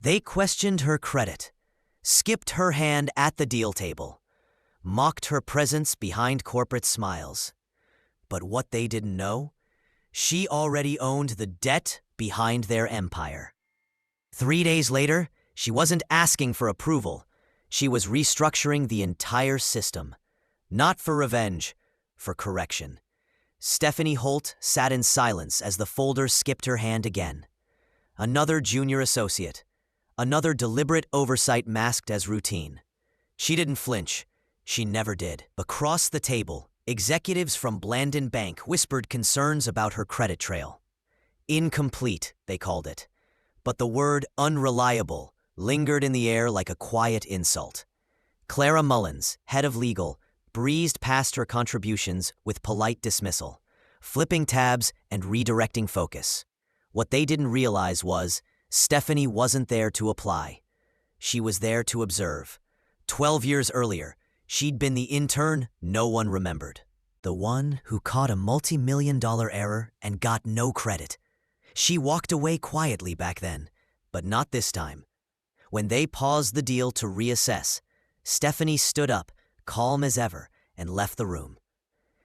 They questioned her credit, skipped her hand at the deal table, mocked her presence behind corporate smiles. But what they didn't know? She already owned the debt behind their empire. 3 days later, she wasn't asking for approval. She was restructuring the entire system. Not for revenge, for correction. Stephanie Holt sat in silence as the folder skipped her hand again. Another junior associate. Another deliberate oversight masked as routine. She didn't flinch. She never did. Across the table, executives from Blandon Bank whispered concerns about her credit trail. Incomplete, they called it. But the word unreliable lingered in the air like a quiet insult. Clara Mullins, head of legal, breezed past her contributions with polite dismissal, flipping tabs and redirecting focus. What they didn't realize was Stephanie wasn't there to apply. She was there to observe. 12 years earlier, she'd been the intern no one remembered. The one who caught a multi-million-dollar error and got no credit. She walked away quietly back then, but not this time. When they paused the deal to reassess, Stephanie stood up, calm as ever, and left the room.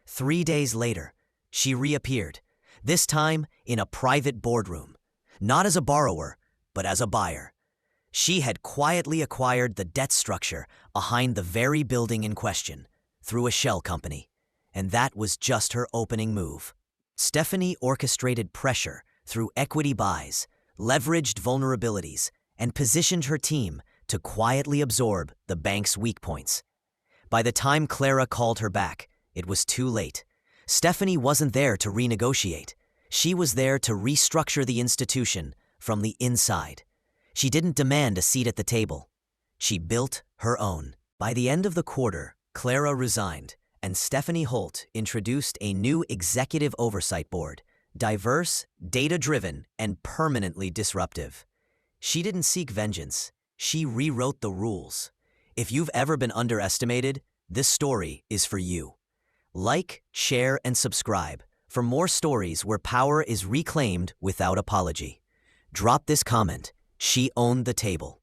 3 days later, she reappeared, this time in a private boardroom, not as a borrower, but as a buyer. She had quietly acquired the debt structure behind the very building in question, through a shell company, and that was just her opening move. Stephanie orchestrated pressure through equity buys, leveraged vulnerabilities, and positioned her team to quietly absorb the bank's weak points. By the time Clara called her back, it was too late. Stephanie wasn't there to renegotiate. She was there to restructure the institution from the inside. She didn't demand a seat at the table. She built her own. By the end of the quarter, Clara resigned, and Stephanie Holt introduced a new executive oversight board, diverse, data-driven, and permanently disruptive. She didn't seek vengeance. She rewrote the rules. If you've ever been underestimated, this story is for you. Like, share, and subscribe for more stories where power is reclaimed without apology. Drop this comment. She owned the table.